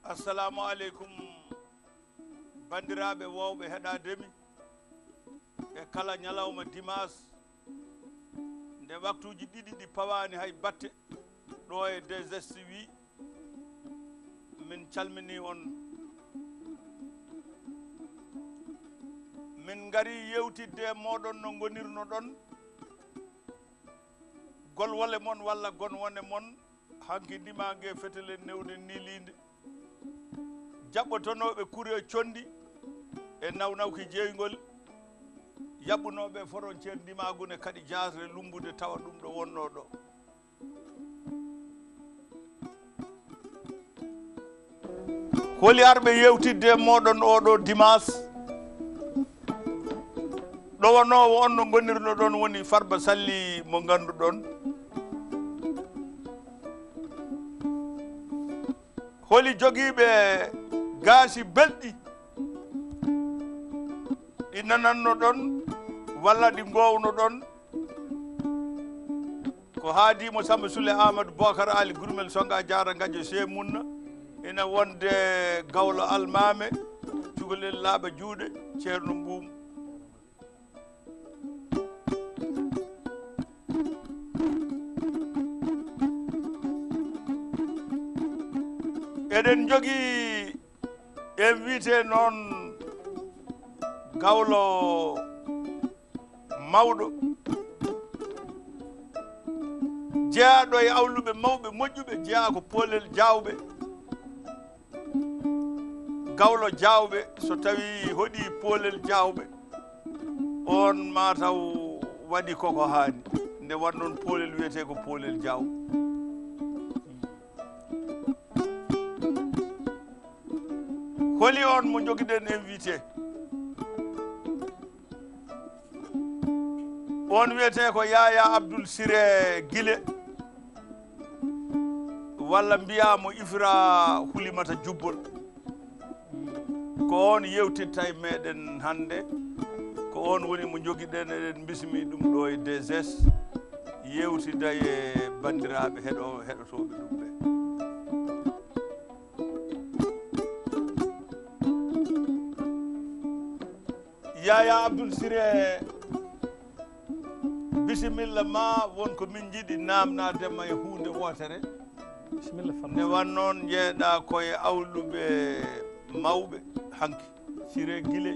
Assalamu alaikum bandiraɓe wowɓe heɗademi e kala ñalawma dimas nde waktuji ɗiɗi ɗi pawani hay batte ɗo e DSTV min calmini on min gari yewtidde e moɗon no gonirno ɗon golwole mon walla gonwone mon hanki ndimangue fetele newde nilide jaɓɓotonoɓe kuure condi e nawnawki jeeygol yaɓɓunoɓe frontiére ndimagune kadi jasre lumbude tawa ɗum ɗo wonno ɗo holi arɓe yewtidde moɗon oɗo dimanche ɗowanowo on no gonirno ɗon woni Farba Sally mo ganduɗon holi joguiɓe gaasi belɗi ɗi nananno ɗon walla ɗi gowno ɗon ko haadimo Samba Soule Amadou Bocar Ali Gurmel Songa Diara Gadio Sey Munna ina wonde Gawlo Almame cukalel laaɓa juuɗe ceerno Mboum eɗen jogii invité noon Gawlo mawɗo jeeyaɗo e awluɓe mawɓe moƴƴuɓe jeeya ko poolel jawɓe Gawlo jawɓe so tawi hoɗi poolel jawɓe on mataw waɗi koko haani nde wannoon poolel wiyete ko poolel jawɓe holi on mo jogiɗen invité on wiyete ko Yaya Abdoul Siré Guilé walla mbiyamo Ifra Hulimata Jubbol ko on yewtitta e meɗen hande ko on woni mo jogiɗen eɗen bismi ɗum ɗo e DSS yewtida e bandiraɓe heɗotoɓe ɗum ɓe Yaya Abdoul Siré bisimilla ma wonko min jiiɗi namnadema e hunde wotere bisimilla ne wan noon jeeɗa koye awluɓe mawɓe hanki Siré Guilé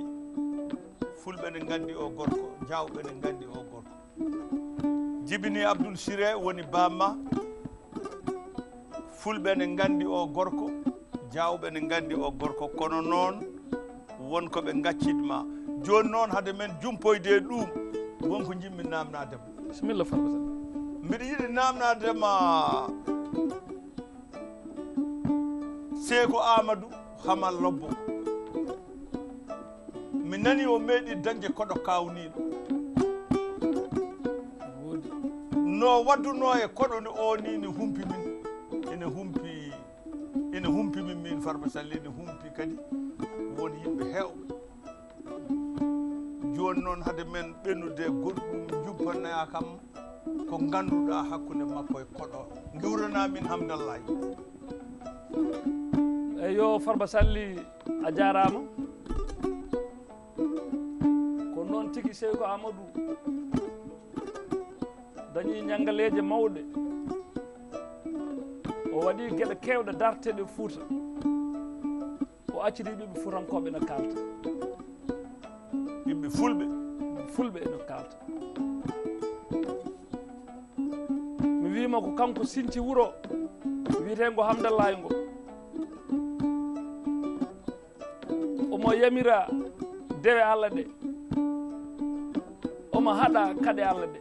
fulɓe ne gandi o gorko jawɓe ne gandi o gorko Jibini Abdoul Siré woni bamma fulɓe ne gandi o gorko jawɓe ne gandi o gorko kono noon wonko ɓe gaccidma joni noon hade men jumpoyde ɗum wonko jimmi namnadema bisimilla Farba Sall mbiɗa yiɗi namnadema Seeko Amadou Hamal Lobbo mi nani o meeɗi dañde koɗo kawniɗo no wadduno e koɗo ni o ni ne humpi min ene humpi min Farba Sall ene humpi kadi won yimɓe hewɓe joni noon hade men ɓennude goɗɗum jubbanoya kam ko ganduɗa hakkude makko e koɗo giwranamin hamdallahi eyo Farba Sall a jarama ko noon tigui Seeko Amadou dañi ñangaleje mawɗe o waɗi gueɗe kewɗe darteɗe Fouta o accidi ɓiɓɓe Fuutankoɓe ne kalta yimɓe fulɓe ene kalta mi wima ko kanko sinti wuuro wiyetengo Hamdallahi ngo omo yamira dewe Allah ɗe omo haɗa kaɗe Allah ɗe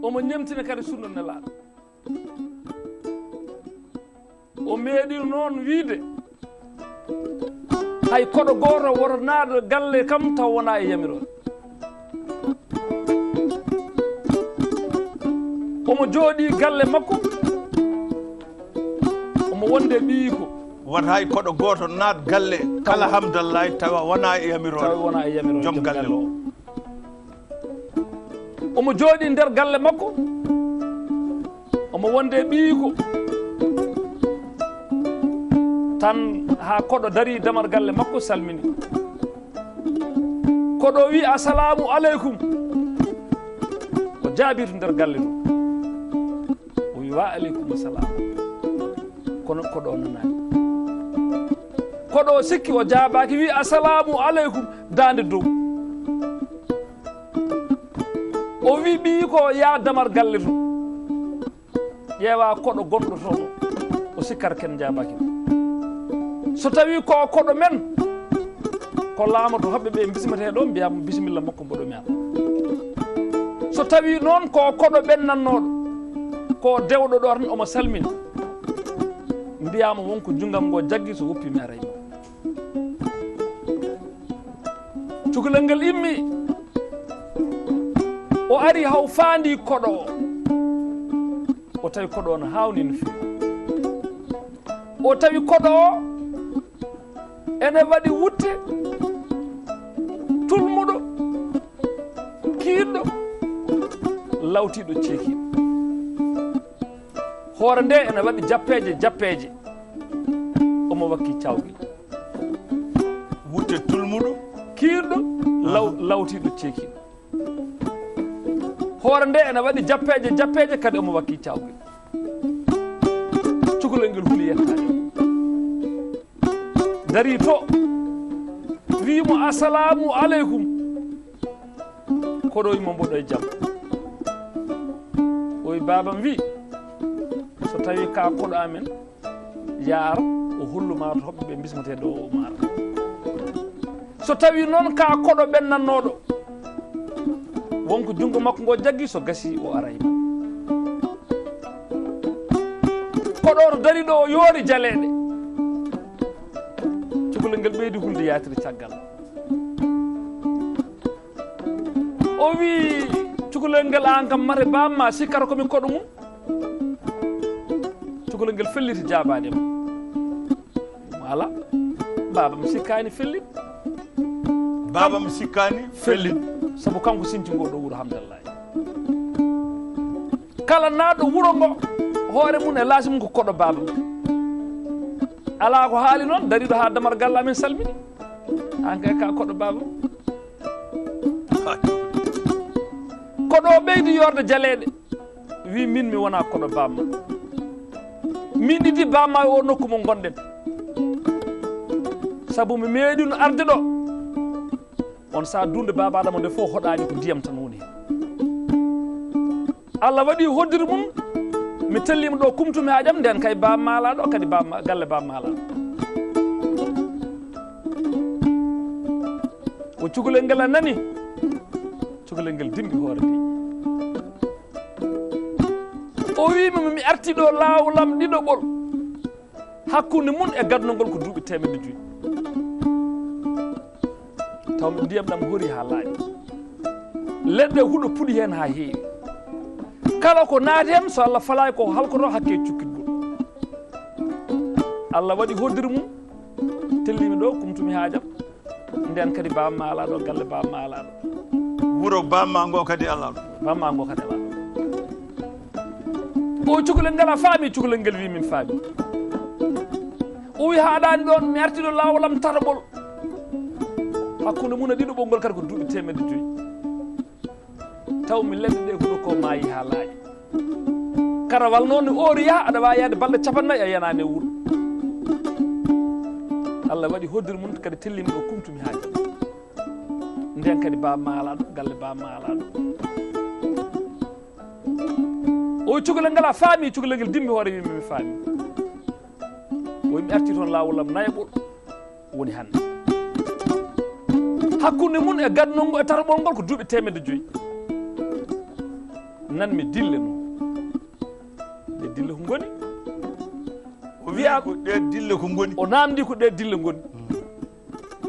omo ñemtina kadi sunna nelaɗo o meeɗi noon wiide hay koɗo goto woto naɗo galle kam taw wona e yamirode omo jooɗi galle makko wonde ɓii ko wata hay koɗo gooto naat galle kala hamdallahi tawa wona e yamirore tawi wona e yamirore joom galle o omo jooɗi nder galle makko omo wonde ɓii ko tan ha koɗo dari damar galle makko salmini koɗo wi assalamu aleykum o jaabir nder galle ɗo o wi wa aleykum assalam kono koɗo nanani koɗo sikki o jaabaki wi assalamu aleykum dande dow o wi ɓii ko ya damar galle to ƴeewa koɗo gonɗo toon o sikkata ken jaabaki so tawi ko koɗo men ko laamato hoɓɓe ɓe bismete ɗo mbiyamo bisimilla makko mboɗo mi ala so tawi noon ko koɗo ɓennannoɗo ko dewɗo ɗo tan omo salmini mbiyama wonko junggam ngo jaggi so woppi mi arayma cukalel ngel immi o ari haw faandi koɗo o tawi koɗo o no hawni no fewi o tawi koɗo o ene waɗi wutte tulmuɗo kiiɗɗo lawtiɗo ceekiɗo hoore nde ene waɗi jappeje omo wakki cawgel wutte tulmuɗo kiiɗɗo lawtiɗo ceekiɗo hoore nde ene waɗi jappeje kadi omo wakki cawgel cukalel ngel huuli yettade dari to wimo assalamu aleykum koɗo wimo mboɗo e jaam o wi babam wi so tawi ka koɗo amen yaara o holluma to hoɓɓe ɓe bismeteɗo o maara so tawi noon ka koɗo ɓennannoɗo wonko junngo makko ngo jaggi so gasi o arayma koɗo to dari ɗo o yoori jaleɗe cukalel ngel ɓeydi hulde yatiri caggal o wi cukalel ngel an kam mate bamma sikkata komi koɗo mum cukalel ngel felliti jabadema ala babam sikkani fellit babam sikkani fellit sabu kanko sinti ngo ɗo wuuro hamdallahi kala naɗo wuuro ngo hoore mum e laasi mum ko koɗo babam ala ko haali noon dariɗo ha damar galle amen salmini an kay ka koɗo babam koɗo ɓeydi yorde jaleɗe wi min mi wona koɗo bamma min ɗiɗi bamma o nokku mo gonɗen sabu mi meeɗino arde ɗo on sa dunde baba adama nde fof hoɗani ko ndiyam tan woni hen Allah waɗi hoddiri mum mi tellima ɗo kumtumi ha ƴam nden kay bamma ala ɗo kadi bamma galle bamma ala o cukalel ngel a nani cukalel ngel dimbi hoore nde o wimi mi arti ɗo lawlam ɗiɗoɓol hakkude mun e gadnogol ko duuɓi 15 taw ndiyam ɗam hori ha laaƴi leɗɗe huɗo puɗi hen ha heewi kala ko naati hen so Allah falay ko halkoto hakke cukkitgol Allah waɗi hoddiri mum tellimi ɗo kumtumi haajam nden kadi bamma ala ɗo galle bamma ala ɗo wuuro bamma ngo kadi ala ɗo bamma ngo kadi ala ɗo o cukalel ngel a faami cukalel ngel wi min faami o wi haɗani ɗon mi arti ɗo lawalam tataɓol hakkude mum e ɗiɗoɓol ngol kadi ko duuɓi 15 taw mi leɗɗe ɗe huɗo ko maayi ha laaƴi karawal noon ne oori yaha aɗa wawi yahde balɗe 40 a yanani e wuuro Allah waɗi hoddiri mum kadi tellimi ɗo kumtumi haaji nden kadi bamma ala ɗo galle bamma ala ɗo o cukalel ngel a faami cukalel ngel dimbi hoore wimi mi faami o mi arti toon lawolam nayaɓol woni hande hakkude mun e gadnol ngol e tataɓol ngol ko duuɓi 15 nan mi dille noon ɗe dille ko ngoni o wiya ko ɗe dille ko ngoni o namdi ko ɗe dille ngoni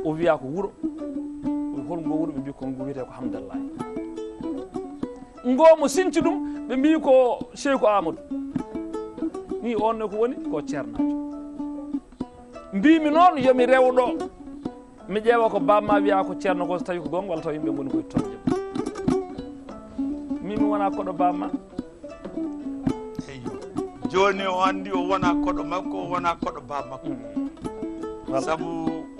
o wiya ko wuuro holngo wuuro ɓe mbi ko ngo wiyete ko hamdallahi ngo mo sinci ɗum ɓe mbi ko Cheikh Amadou ni on ne ko woni ko ceernajo mbimi noon yomi rewɗo mi ƴeewa ko bamma wiya ko ceerno ko so tawi ko gonga walla taw yimɓe goni koye tonje min mi wona koɗo bamma eyyo joni o andi o wona koɗo makko o wona koɗo bammakko saabu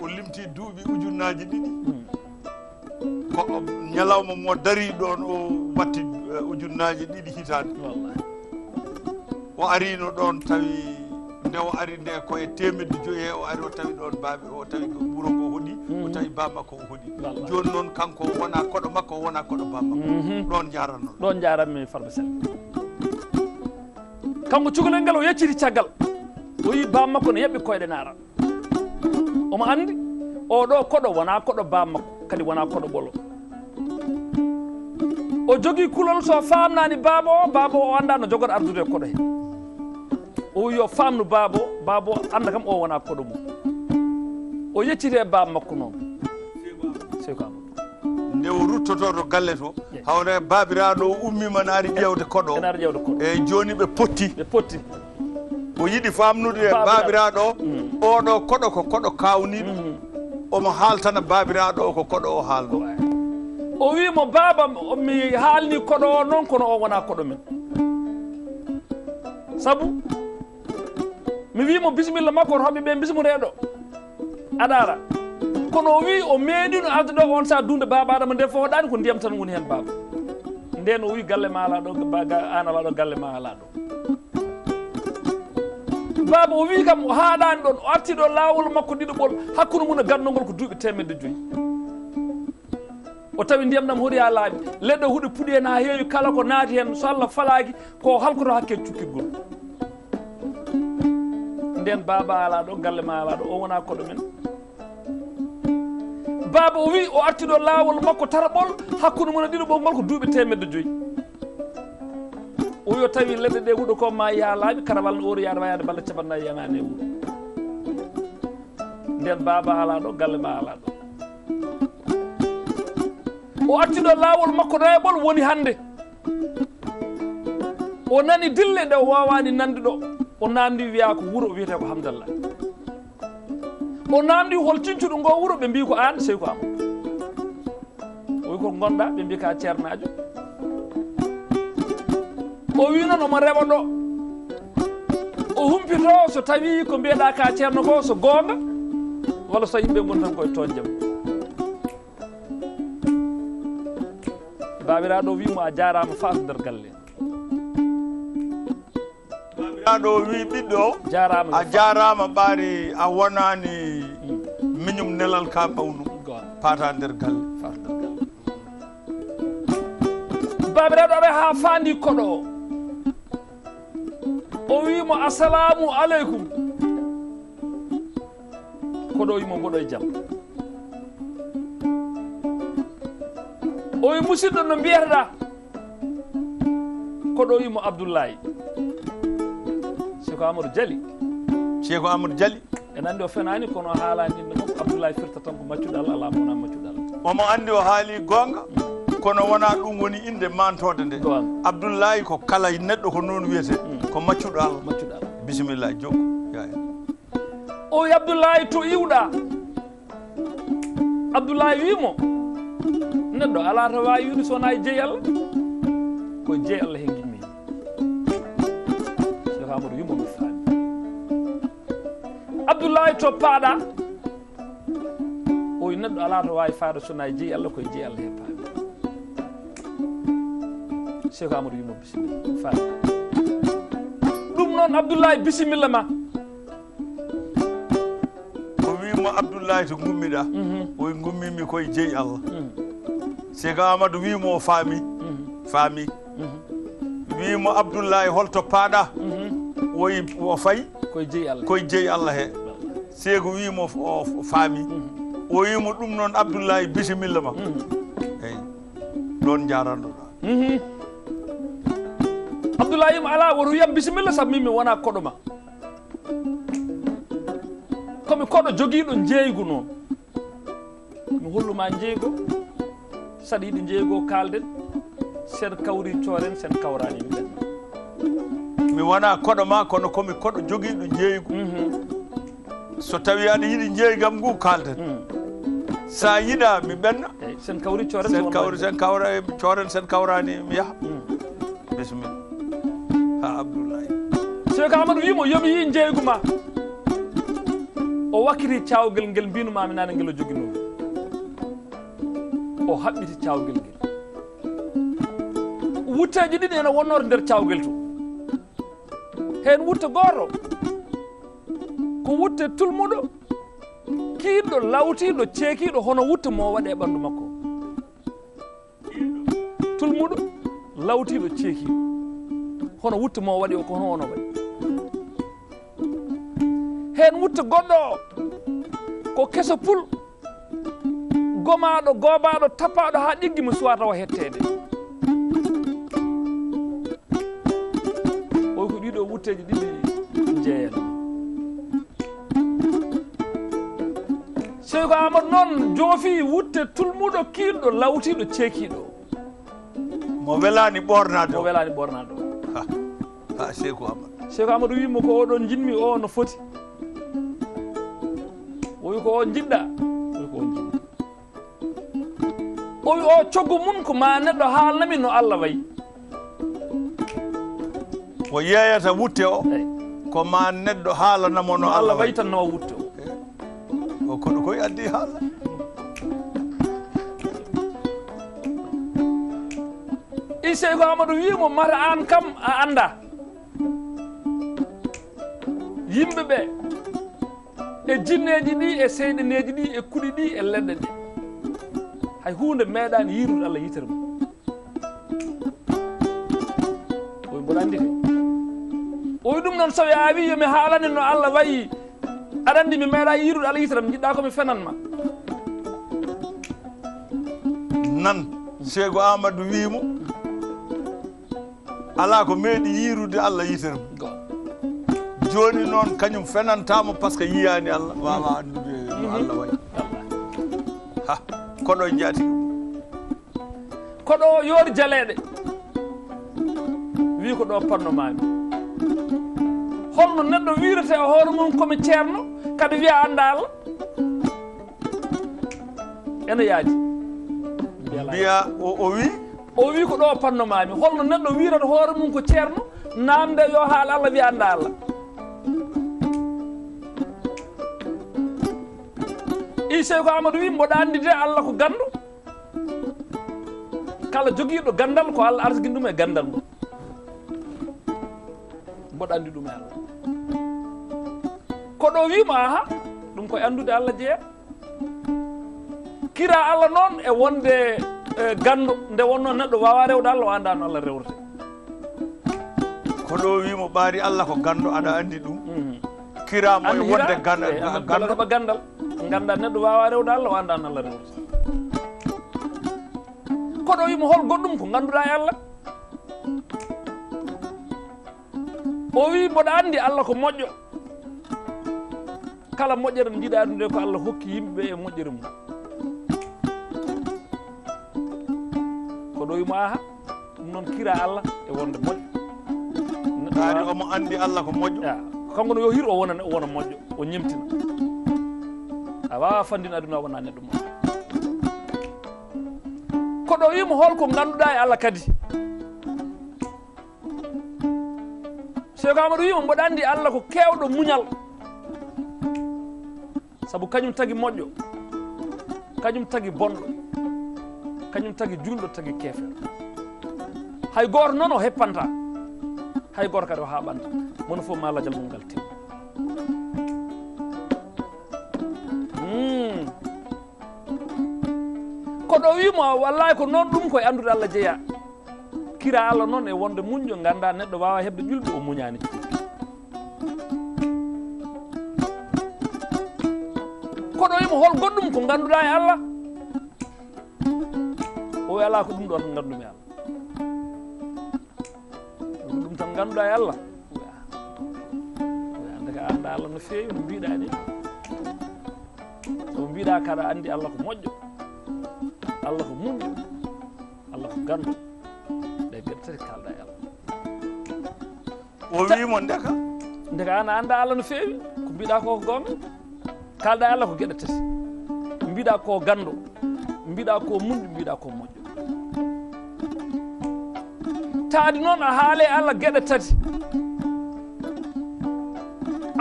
o limti duuɓi ujunnaji ɗiɗi ko ñalawma mo dari ɗon o watti ujunnaji ɗiɗi hitande o arino ɗon tawi nde o ari nde koye temedde joyi he o ari o tawi ɗon baaɓe o tawi wuuro ngo hoɗi o tawi bammakko o hoɗi joni noon kanko wona koɗo makko o wona koɗo bammakko ɗon jaranno ɗon jaranmi Farba Sall kanko cukalel ngel o yecciti caggal o yi bammakko ne yaɓɓi koyɗe naara omo andi oɗo koɗo wona koɗo bammakko kadi wona koɗo ɓolo o jogui kulol so famnani baaba o anda no jogoto ardude koɗo he o wi yo famnu baaba o anda kam o wona koɗo mum o yeccite bammakko noon seyko amadou nde o ruttoto to galle to hawre babiraɗo o ummima ne ari ƴewde koɗo eyyi joni ɓe potti o yiiɗi famnude babiraɗo oɗo koɗo ko koɗo kawniɗo omo haaltana babiraɗo o ko koɗo o haalno o wimo baaba mi haalni koɗo o noon kono o wona koɗo men saabu mi wimo bisimilla makko to hoɓɓe ɓe bismureɗo aɗara kono o wi o meeɗino ardude on sa dunde baba adama nde fof hoɗani ko ndiyam tan woni hen baba nden o wi galle ma ala ɗo an ala ɗo galle ma ala ɗo baba o wi kam o haaɗani ɗon o arti ɗo lawol makko ɗiɗoɓol hakkude mum e gandogol ko duuɓi 100 o tawi ndiyam ɗam hoɗi ha laaɓi leɗɗo huuɗo puɗi hen ha heewi kala ko naati hen so Allah falaki ko halkoto hakke cukkitgol nden baba ala ɗo galle ma ala ɗo o wona koɗo men baba o wi o arti ɗo lawol makko taraɓol hakkude mum e ɗiɗoɓol ngol ko duuɓi 100 o wi o tawi leɗɗe ɗe huuɗo ko ma yaha laaɓi karawal no oori yaade wayade balɗe capannayyi yanani e wuuro nden baba ala ɗo galle ma ala ɗo o artiɗo lawol makko reeɓol woni hande o nani dille nde o wawani nande ɗo o namdi wiya ko wuuro o wiyete ko Hamdallah o namdi hol cincuɗo ngo wuuro ɓe mbi ko an sey ko am o wi ko gonɗa ɓe mbi ka ceernajo o wi noon omo reɓa ɗo o humpito so tawi ko mbiyeɗa ka ceerno ko so gonga walla so yimɓe gon tan koye toon jaam babiraɗo wimo a jarama fa nder galle babiraɗo wi ɓiɗɗo a jarama ɓaari a wonani miñum nelal ka ɓawnu pata nder galle babiraɗo aɓe ha fandi koɗo o wimo assalamu aleykum koɗo wimo mboɗo e jaam o wi musidɗo no mbiyeteɗa koɗo wimo Abdoullahi Cheikh Amadou Diali en andi o fenani kono haalani inde makko Abdoullahi firta tan ko maccuɗo Allah ala mona maccuɗo Allah omo andi o haali gonga kono wona ɗum woni inde mantode nde Abdoullahi ko kala neɗɗo ko noon wiyete ko maccuɗo Allah bisimilla jokko o wi Abdoullahi to iwɗa Abdoullahi wimo neɗɗo ala to wawi wiide sowona e jeeyi Allah koye jeeyi Allah he gimmi Cheikh Amadou wimo mi faami Abdoullahi to paaɗa o wi neɗɗo ala to wawi faade sowona e jeeyi Allah koye jeeyi Allah he paami Cheikh Amadou wimo bisimilla faami ɗum noon Abdoullahi bisimilla ma o wimo Abdoullahi to gummiɗa o wi gummimi koye jeeyi Allah Cheikh Amadou wimo o faami wimo Abdoullahi holto paaɗa o fayi koye jeeyi Allah he Cheikh wimo o faami o wimo ɗum noon Abdoullahi bisimilla ma eyyi ɗon jarannoɗa Abdoullahi wimo ala woto wiyam bisimilla saabu min mi wona koɗo ma komi koɗo joguiɗo jeeygu noon mi holluma jeeygo saɗa yiɗi jeeygo kalden sen kawri cooren sen kawrani mi ɓenna mi wona koɗo ma kono komi koɗo joguiɗo jeeygu so tawi aɗa yiɗi jeeygam ngu kalden sa yiɗa mi ɓenna sen kawri coren sen kawra coren sen kawrani mi yaha bisimilla ha Abdoulaye Cheikh Amadou wimo yomi yi jeeygu ma o wakkiti cawgel ngel mbinumami nane ngel o joguinomi o haɓɓiti cawgel ngel wutteji ɗiɗi ene wonnorde nder cawgel to hen wutte goto ko wutte tulmuɗo kiiɗɗo lawtiɗo ceekiɗo hono wutte mo waɗe ɓandu makko tulmuɗo lawtiɗo ceekiɗo hono wutte mo waɗi o ko hono ono waɗi hen wutte goɗɗo ko keso pul gomaɗo gobaɗo tappaɗo ha ɗiggi mo suwata o hettede o ko ɗiɗo wutteji ɗiɗi jeeyan Cheikh Amadou noon joofi wutte tulmuɗo kiiɗɗo lawtiɗo ceekiɗo mo welani ɓornade mo welani ɓornade ha Cheikh Amadou Cheikh Amadou wimo ko oɗon jinmi o no foti o wi ko o jiɗɗa o wi ko on jiɗɗa o wi o coggu mum ko ma neɗɗo haalnami no Allah wayi o yeeyata wutte o ko ma neɗɗo haalanamo no Allah wayi tan nawa wutte o koɗo koye addi haala i Cheikh Amadou wimo mata an kam a anda yimɓe ɓe e jinneji ɗi e seyɗeneji ɗi e kuɗi ɗi e leɗɗe ɗe hay hunde meeɗani yirude Allah yitere mum oy mboɗo andi de o wi ɗum noon so a wi yomi haalani no Allah wayi aɗa andi mi meeɗa yirude Allah yitere mi jiɗɗa komi fenanma nan Cheikh Amadou wimo ala ko meeɗi yirude Allah yitere mum joni noon kañum fenantamo par ce que yiyani Allah wawa andude no Allah wayi ha koɗo jaati koɗo yoori jaleɗe wi ko ɗo pannomami holno neɗɗo wirete e hoore mum komi ceerno kadi wiya anda Allah ene yaaji mbiya o wi ko ɗo pannomami holno neɗɗo wirata hoore mum ko ceerno namde yo haal Allah wiya anda Allah Cheikh Amadou wi mboɗa andi de Allah ko gandu kala joguiɗo gandal ko Allah arsiguini ɗum e gandal ngo mboɗa andi ɗum e Allah koɗo wima aha ɗum koye andude Allah jeeya kira Allah noon e wonde gandu nde wonno neɗɗo wawa rewde Allah o anda no Allah rewrete koɗo wimo ɓaari Allah ko gandu aɗa andi ɗum kiramo e wonde ganduɗoɓa gandal ganda neɗɗo wawa rewde Allah o anda no Allah rewrete koɗo wimo hol goɗɗum ko ganduɗa e Allah o wi mboɗa andi Allah ko moƴƴo kala moƴƴere nde jiiɗa ɗum de ko Allah hokki yimɓeɓe e moƴƴere mum koɗo wimo aha ɗum noon kira Allah e wonde moƴƴo ɓaari omo andi Allah ko moƴƴo kanko no yo hir o wona moƴƴo o ñemtina a wawa fandin aduna wona neɗɗo moƴƴo koɗo wimo holko ganduɗa e Allah kadi Cheikh Amadou wimo mboɗa andi Allah ko kewɗo muñal saabu kañum tagui moƴƴo kañum tagui bonɗo kañum tagui julɗo tagui keefeɗo hay goto noon o heppanta hay goto kadi o haɓanta mono foof ma ladial mum ngal tim koɗo wimo wallahi ko noon ɗum koye andude Allah jeeya kira Allah noon e wonde muñƴo ganda neɗɗo wawa hebde ƴulɓe o muñani koɗo wimo hol goɗɗum ko ganduɗa e Allah o wi ala ko ɗum ɗon gandumi Allah ko ɗum tan ganduɗa e Allah ande ka anda Allah no fewi no mbiɗa ni so mbiɗa kaɗa andi Allah ko moƴƴo Allah ko muñƴo Allah ko gandu ɗe geɗe tati kalɗa e Allah o wimo ndeka ana anda Allah no fewi ko mbiɗa ko gonga kalda Allah ko geɗe tati mbiɗa ko gando mbiɗa ko munɗo mbiɗa ko moƴƴo taadi noon a haale Allah geɗe tati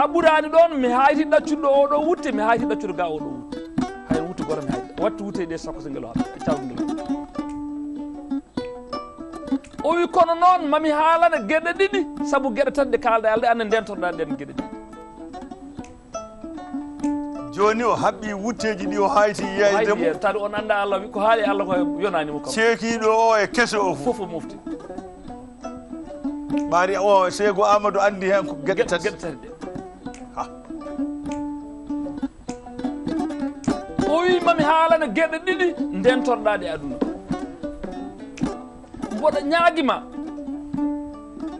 a ɓurani ɗon mi hayti ɗaccuɗo oɗo wutte mi hayti ɗaccuɗo ga oɗo wutte hay wutte gora mi hayti watti wutte ɗe sakko so ngel haɓe e taw ngel o wi kono noon mami haalana geɗe ɗiɗi saabu geɗe tan ɗe kalda Allah ande ndentoɗa ɗen geɗe ɗiɗi joni o haɓɓi wutteji ɗi o hayti yeydemo tadi on anda Allah wi ko haali Allah ko yonanimo kam ceekiɗo o e keso o fof o mofti ɓaari o seego Amadou andi hen ko geɗe tati ɗe o wi mami haalana geɗe ɗiɗi ndentorɗa ɗe aduna mboɗo ñaaguima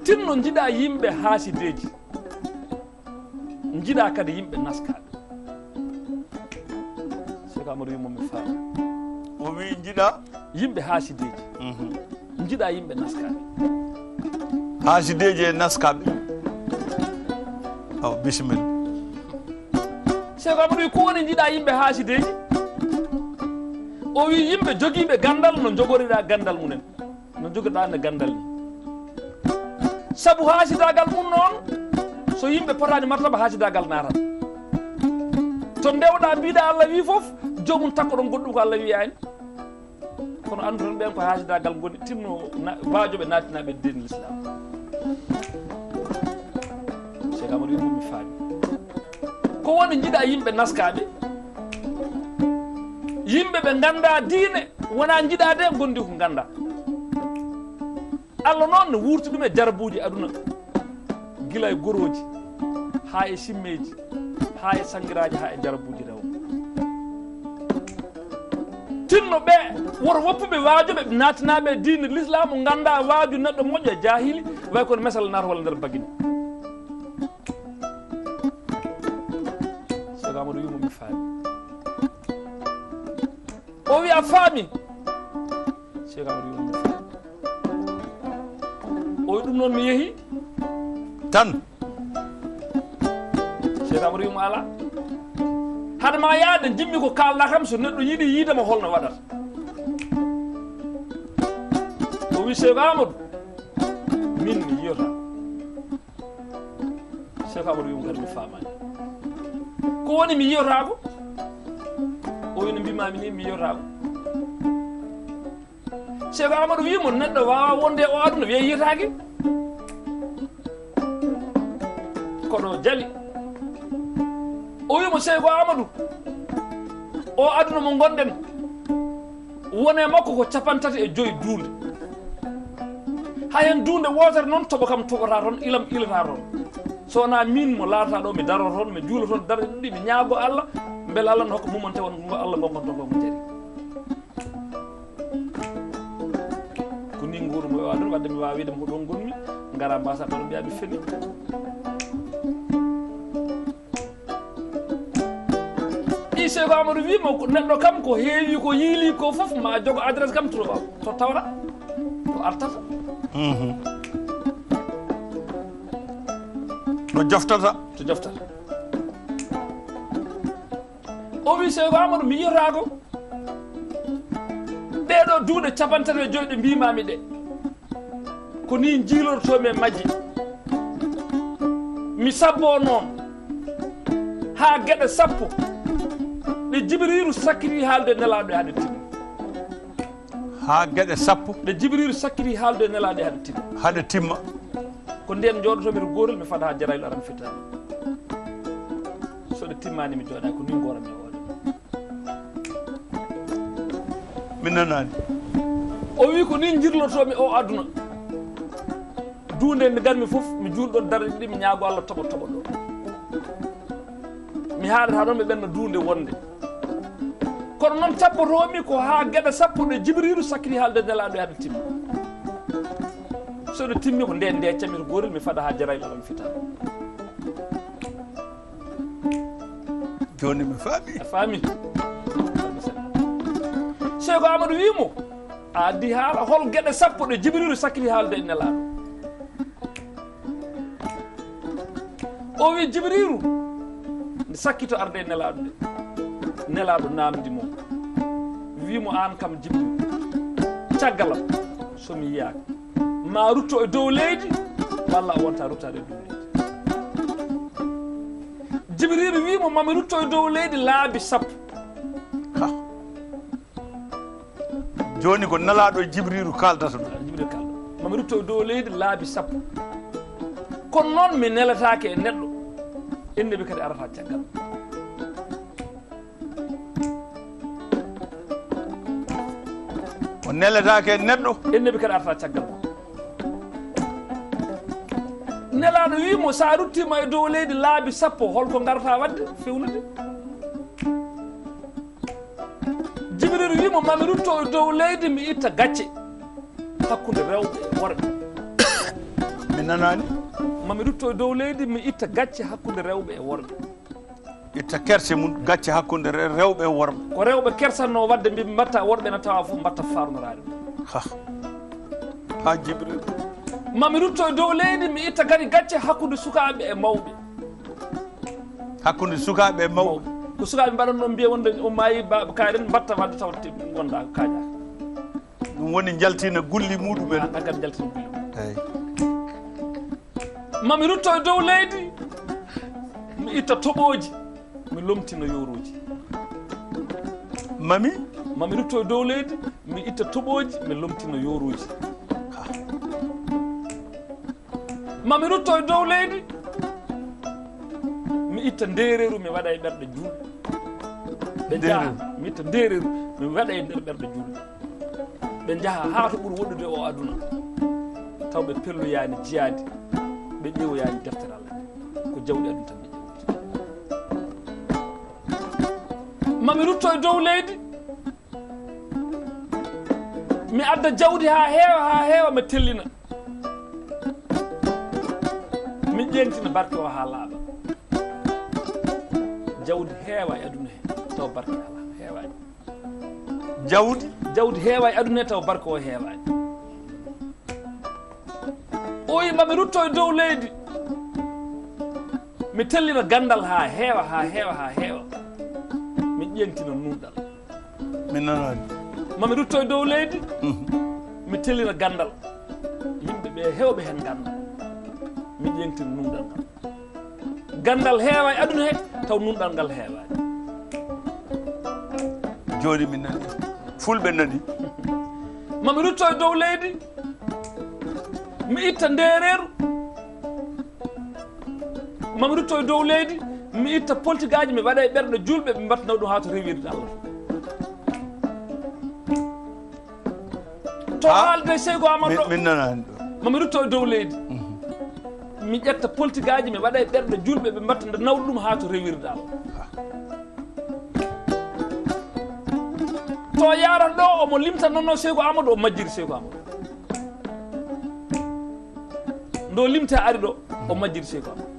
tinno jiiɗa yimɓe haasideji jiiɗa kadi yimɓe naskaɓe Cheikh Amadou wi momi faama o wi jiiɗa yimɓe haasideji jiiɗa yimɓe naskaɓe haasideji e naskaɓe o bisimilla Cheikh Amadou wi ko woni jiiɗa yimɓe haasideji o wi yimɓe joguiɓe gandal no jogoriɗa gandal mumen no jogoɗa ne gandal ni saabu haasidagal mum noon so yimɓe potani martaba haasidagal natat to ndewɗa mbiɗa Allah wi foof jomum takko ɗon goɗɗum ko Allah wiyani kono andu tan ɓen ko haasidagal goni tinno wajoɓe natinaɓe deni l'islam Cheikh Amadou wi momi faami ko woni jiiɗa yimɓe naskaɓe yimɓe ɓe ganda diine wona jiiɗa de gondi ko ganda Allah noon ne wurti ɗum e jarabuji aduna gila e goroji ha e simmeji ha e sanguiraji ha e jarabuji rewo tinno ɓe woto woppuɓe waajoɓe natinaɓe diine l'islam ganda waaju neɗɗo moƴƴo e jahili way kono mesal nata walla nder bagini Cheikh Amadou wi momi faami o wi a faami Cheikh Amadou wi momi faami o wi ɗum noon mi yeehi tan Cheikh Amadou wi mo ala hade ma yaade jimmi ko kalɗa kam so neɗɗo yiiɗi yiidema holno waɗata o wi Cheikh Amadou min mi yiyota Cheikh Amadou wimo kadi mi famani ko woni mi yiyotako o wino mbimami ni mi yiyotako Cheikh Amadou wimo neɗɗo wawa wonde o aduna wiya yiyotaki kono jali o wimo Cheikh Amadou o aduna mo gonɗen wone makko ko 35 duunde hayen duunde wotere noon toɓo kam toɓota toon ilam ilata toon so wona min mo laata ɗo mi daro toon mi juula toon darde ɗiɗi mi ñaago Allah beele Allah ne hokka mumante won Allah gongon toon koko jaari ko ni nguuru mo aduna wadde mi wawi widema ko ɗon gonmi gara mbasa toon mbiya mi feni Cheikh Amadou wimo neɗɗo kam ko heewi ko yiili ko fof ma jogo adresse kam to tawra to artata no joftata to joftata o wi Cheikh Amadou mi yiyotako ɓeɗo duuɗe 35 ɗe mbimami ɗe ko ni jiilortomi e majji mi sabbo noon ha gueɗe sappo ɗe Jibrilu sakkiri haalde nelaɗo hade timmi ha gueɗe sappo ɗe Jibrilu sakkiri haalde nelaɗo hade timmi hade timma ko nden jooɗotomi to gorel mi fada ha jaraylo aran fittani so ɗe timmani mi jooɗa ko ni gorami e oɗo mi nanani o wi ko ni jirlotomi o aduna duunde nde garmi fof mi juulɗon darde ɗiɗi mi ñaago Allah toɓo ɗo mi haadata ɗon ɓe ɓenno duunde wonde kono noon tabbotomi ko ha gueɗe sappo ɗe Jibrilu sakkiri haalde nelaɗo e hade timmi so ɗe timmi ko nden deccami to gorel mi fada ha jaraylo alam fitani joni mi faami a faami Cheikh Amadou wimo a addi haala hol gueɗe sappo ɗe Jibrilu sakkiri haalde e nelaɗo o wi Jibrilu nde sakkito arde nelaɗo nde nelaɗo namdi mo wimo an kam Jibril caggalam somi yiyaka ma rutto e dow leydi walla a wonta ruttade e dow leydi Jibril wimo mami rutto e dow leydi laabi 10 joni ko nelaɗo Jibrilu kaldata ɗum Jibril kalda mami rutto e dow leydi laabi 10 kono noon mi nelatake e neɗɗo ennebi kadi arata caggal o neletake e neɗɗo ennebi kadi arata caggal nelaɗo wimo sa ruttima e dow leydi laabi 10 holko garata wadde fewnude Jibril wimo mami rutto e dow leydi mi itta gacce hakkude rewɓe e worɓe mi nanani mami rutto e dow leydi mi itta gacce hakkude rewɓe e worɓe itta kerse mum gacce hakkude rewɓe e worɓe ko rewɓe kersanno wadde mbi mbatta worɓe na tawa fof mbatta farnorade ha Jibril mami rutto e dow leydi mi itta kadi gacce hakkude sukaɓe e mawɓe hakkude sukaɓe e mawɓe ko sukaɓe mbaɗanno mbiya wonde o maayi baaba kaaren mbatta wadde taw gonɗa kaƴaka ɗum woni jaltina gulli muɗumen aggat jaltina gulli mum eyi mami rutto e dow leydi mi itta toɓoji mi lomtina yoruji mami rutto e dow leydi mi itta toɓoji mi lomtina yoruji mami rutto e dow leydi mi itta ndereru mi waɗa e ɓerɗe julɓe ɓe jaaha mi itta ndereru mi waɗa e nder ɓerɗe julɓe ɓe jaaha haa to ɓuuri woɗɗude o aduna taw ɓe pelloyani jiyade ɓe ƴeewoyani deftere Allah ko jawɗi aduna tan ɓe ƴeewti mami rutto e dow leydi mi adda jawdi ha heewa mi tellina mi ƴeentina barke o ha laaɓa jawdi heewa e aduna he taw barke ala heewani jawdi heewa e aduna he taw barke o heewani o wi mami rutto e dow leydi mi tellina gandal ha heewa mi ƴeentina nunɗal mi nanani mami rutto e dow leydi mi tellina gandal yimɓe ɓe hewɓe hen gandal mi ƴeentina nunɗal ngal gandal heewa e aduna he taw nunɗal ngal heewani joni mi nani fulɓe nani mami rutto e dow leydi mi itta ndereru mami rutto e dow leydi mi itta politique aji mi waɗa e ɓerɗe julɓe ɓe mbattana ɗum ha to rewirde Allah to haalde Seyko Amadou min nanani ɗo mami rutto e dow leydi mi ƴetta politique aji mi waɗa e ɓerɗe julɓe ɓe mbatta nde nawɗo ɗum ha to rewirde Allah to yarat ɗo omo limta nonno Seyko Amadou o majjiri Seyko Amadou ndo limta ari ɗo o majjiri Seyko Amadou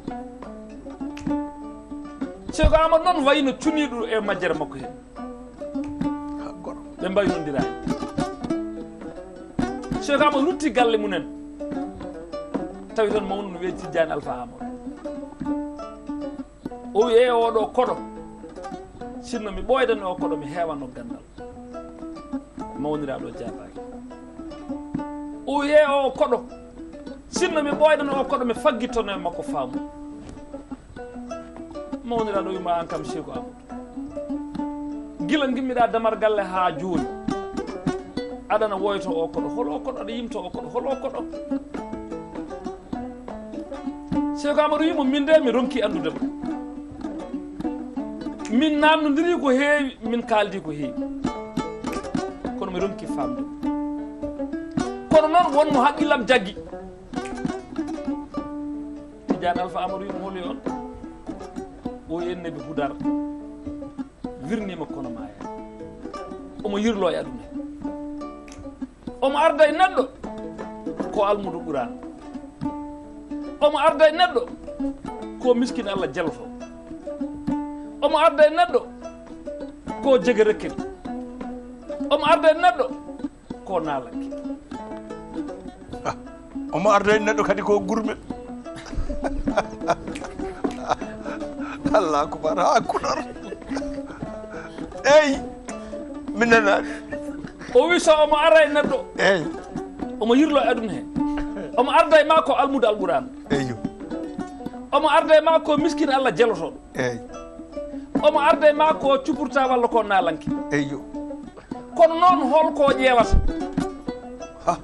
Seyko Amadou noon wayno cuniɗo e majjere makko hen ɓe mbaynondirani Seyko Amadou rutti galle munen tawi toon mawnu no wiye Tidiane Alpha Amadou o wi e oɗo koɗo sinno mi ɓoydani o koɗo mi heewanno gandal mawniraɗo jabaki o wi e o koɗo sinno mi ɓoydani o koɗo mi faggittono e makko faamu mawniraɗo wima an kam Seyko Amadou gila gimmiɗa damar galle ha joni aɗana woyto o koɗo holo koɗo aɗa yimto o koɗo holo koɗo Seyko Amadou wimo min de mi ronki andude ma min namdodiri ko heewi min kaldi ko heewi kono mi ronki famde kono noon wonmo haqqillam jaggi Tidiane Alpha Amadou wimo holi on o ennebi Hudar wirnima kono ma hen omo yirlo e aduna omo arda e neɗɗo ko almudo ɓuran omo arda e neɗɗo ko miskine Allah jaloto omo arda e neɗɗo ko jege rekkel omo arda e neɗɗo ko naalanke omo arda e neɗɗo kadi ko gurme Allah akbar ha kudor eyi min nanaɗi o wi so omo ara e neɗɗo eyi omo yirlo e aduna he omo arda e ma ko almude alquran eyi omo arda e ma ko miskine Allah jelotoɗo eyi omo arda e ma ko cupurta walla ko nalanki eyi kono noon holko ƴeewata ha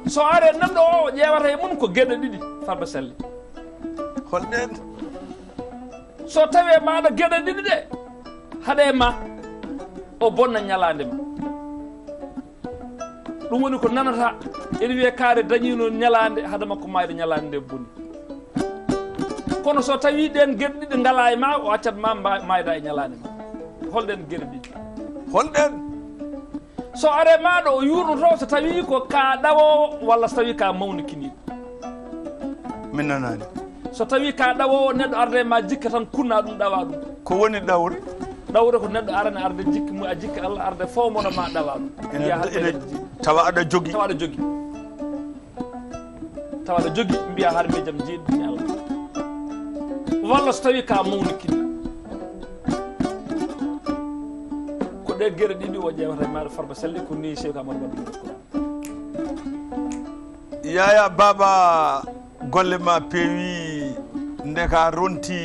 so are neɗɗo o ƴeewata e mum ko geɗe ɗiɗi Farba Sally holɗen so tawi maɗa geɗe ɗiɗi ɗe haɗe ma o bonna ñalande ma ɗum woni ko nanata ene wiye kaare dañino ñalande hade makko mayde ñalande nde bonni kono so tawi ɗen geɗe ɗiɗi ngala e ma o accat ma mayda e ñalande ma holɗen geɗe ɗiɗi holɗen so are maɗo o yurnoto so tawi ko ka ɗawowo walla so tawi ka mawnikiniɗo min nanani so tawi ka ɗawowo neɗɗo arde ma jikka tan kunna ɗum ɗawa ɗum ko woni ɗawre ɗawre ko neɗɗo arane arde jikki mu a jikka Allah arde fof mono ma ɗawa ɗum ene tawa aɗa jogui tawa aɗa jogui tawa aɗa jogui mbiya har mijam jeeɗumi Allah walla so tawi ka mawnikini ko ɗe gueɗe ɗiɗi o ƴewata e maɗa Farba Sally ko ni Cheikh Amadou Bamba yaya baba golle ma peewi ndeka ronti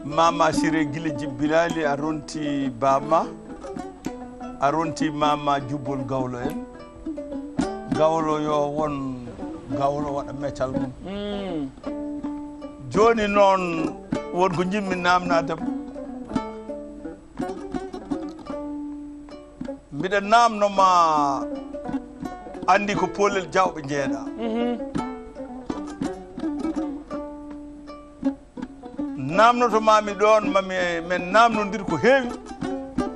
mama Siré Guile Djibilali a ronti bama a ronti mama Jubbol Gawlo en Gawlo yo won Gawlo waɗa meccal mum joni noon wonko jimmi namnadem mbiɗa namnoma andi ko poolel jawɓe jeeɗa namnotomami ɗon men namnodir ko heewi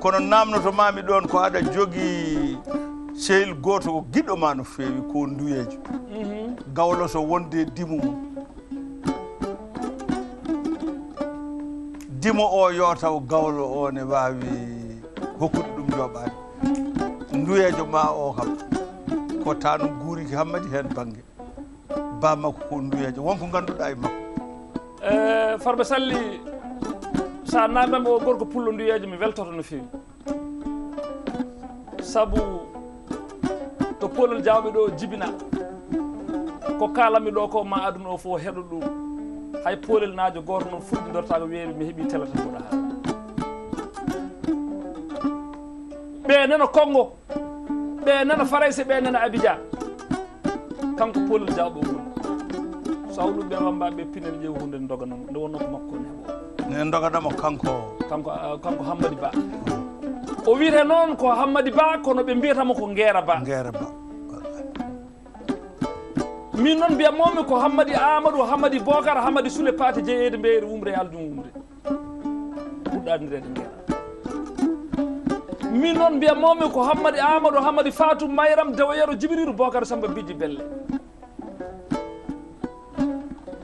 kono namnotomami ɗon ko aɗa jogii sehil goto ko giɗɗo ma no feewi ko nduyejo Gawlo so wonde dimo mum dimo o yo taw Gawlo o ne wawi hokkude ɗum joɓade nduyejo ma o kam ko tano guuriki hammadi hen banggue ba makko ko nduyejo wonko ganduɗa e makko Farba Sally sa namdam o gorko pullo nduyejo mi weltoto no fewi saabu to polel jawɓe ɗo jibina ko kalami ɗo ko ma aduna o fof heɗo ɗum hay polel najo goto noon fuɗɗidorta ko weeri mi heeɓi télé tan mboɗa haala ɓe nana Congo ɓe nana Farayse ɓe nana Abidjan kanko polel jawɓe o woni sawluɓe wambaɓe pinel ƴeew hunde doganamo nde wonno ko makko ne heeɓo ne doganamo kanko Hammady Ba o wiyete noon ko Hammady Ba kono ɓe mbiyatamo ko Nguera Ba min noon mbiyamomi ko Hammady Amadou Hammady Bocar Hammady Soule Paté jeeyede mbeyede wumre aljum wumre ɓurɗadirede Nguera min noon mbiyamomi ko Hammady Amadou Hammady Fatou Mayram Dewoyero Djibriru Bocar Samba Bidji Belle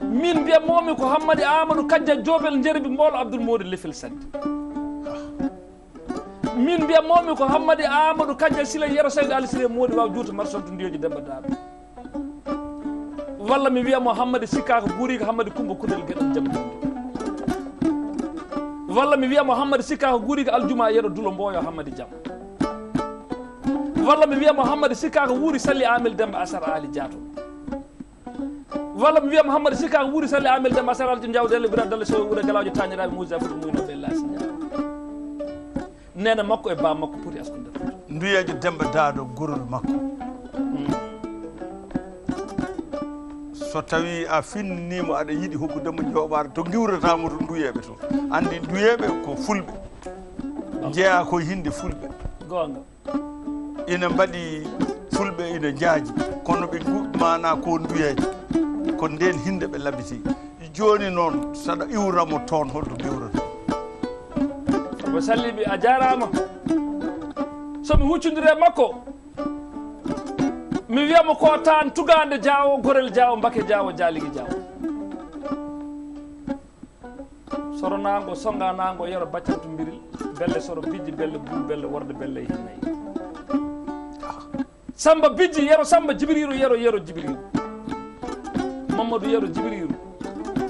min mbiyamomi ko Hammady Amadou Kadja Jobel Jerbi Mbolo Abdoul Mody Lefel Saddi min mbiyamomi ko Hammady Amadou Kadja Sila Yero Saydou Ali Siré Mody waw juuta marchande ndiyoji Demba Daɓe walla mi wiyamo Hammady Sikka ko guuri ko Hammady Coumba Kounel gueɗal jamdi walla mi wiyamo Hammady Sikka ko guuri ko Aljuma Yeɗo Dulo Mboyo Hammady Diam walla mi wiyamo Hammady Sikka ko wuuri Salli Amel Demba Asar Ali Diato walla mi wiyamo Hammady Sikka ko wuuri Salli Amel Demba Asar Ali Jawdelle Bira Dalle Sow wuure Galajo Tañiraɓe Moussa Fouti Muynoɓe Lasi Diaw nena makko e ba makko poti askude nduyejo Demba Dado gurol makko so tawi a finnimo aɗa yiiɗi hokkudemo jooɓade to giwratamo to nduyeɓe to andi nduyeɓe ko fulɓe jeeya ko hinde fulɓe gonga ina mbaɗi fulɓe ina jaaji kono ɓe guɗmana ko nduyeje ko nden hinde ɓe labiti joni noon saɗa iwramo toon holto giwrata Farba Sally a jarama somi huccodire makko mi wiyamo ko tan tugande Diawo Gorel Diawo Mbake Diawo Jaligi Diawo soro nango songa nango yero baccanto mbiril belle soro bijji belle bul belle worde belle hinnayi Samba bijji yero Samba Jibriru yero Jibriru Mamadou yero Jibrilu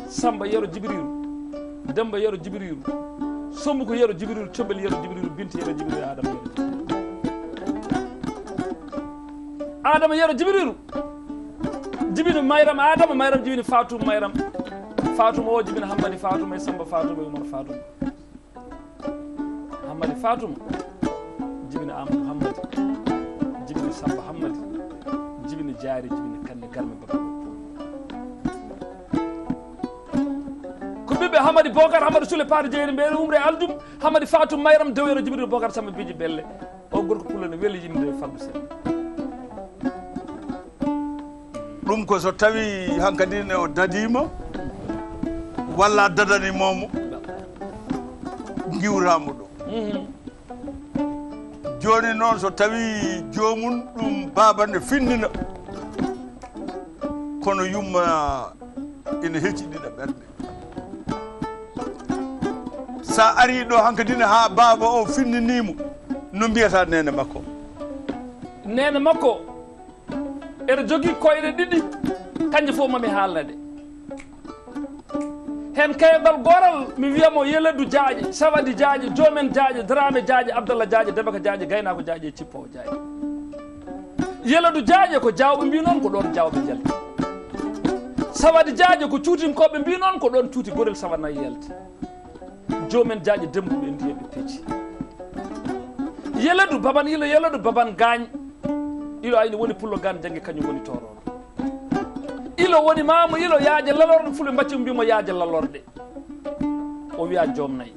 Samba yero Jibrilu Demba yero Jibrilu Sombu ko yero Jibrilu Combel yero Jibrilu Binti yero Jibrilu Adama yero Jibrilu jibini Mayram Adama Mayram jibini Fatou Mayram Fatou o jibini Hammadi Fatou e Samba Fatou e Umar Fatou Hammadi Fatou jibini Amadou Hammadi jibini Samba Hammadi jibini Diary jibini Kande Garme Baba ko ɓiɓɓe Hammadi Bocar Hammadi Soule Paate Jeeri Mbeere Umre Aldum Hammadi Fatou Mayram Dewero Jibril Bocar Samba Biji Belle o gorko pullo ne weeli yimde faggu sen ɗum ko so tawi hankadi ne o dadima walla dadanimomo giwramo ɗo joni noon so tawi jomum ɗum baba ne findina kono yumma ina hecciɗiɗa ɓerde sa ari ɗo hankadine ha baba o finninimo no mbiyata nene makko ere jogui koyɗe ɗiɗi kanje fof mami haalnade hen kayɓal goral mi wiyamo Yeledou Diadje Sawadi Diadje Jomen Diadje Dramé Diadje Abdallah Diadje Debaka Diadje Gaynako Diadje Cippowo Diadje Yeledou Diadje ko jawɓe mbi noon ko ɗon jawɓe jalti Sawadi Diadje ko cuutinkoɓe mbi noon ko ɗon cuuti gorel sawanayi yalti Jomen Diadje dembuɓe ndiyeɓe pecci Yeledou baban ilo Yeledou baban gagne ilo ayni woni pullo gan jangge kañum woni toroɗo ilo woni mamo ilo yaaje lalorde fulɓe mbacci mbimo yaaje lalorde o wiya joom nayyi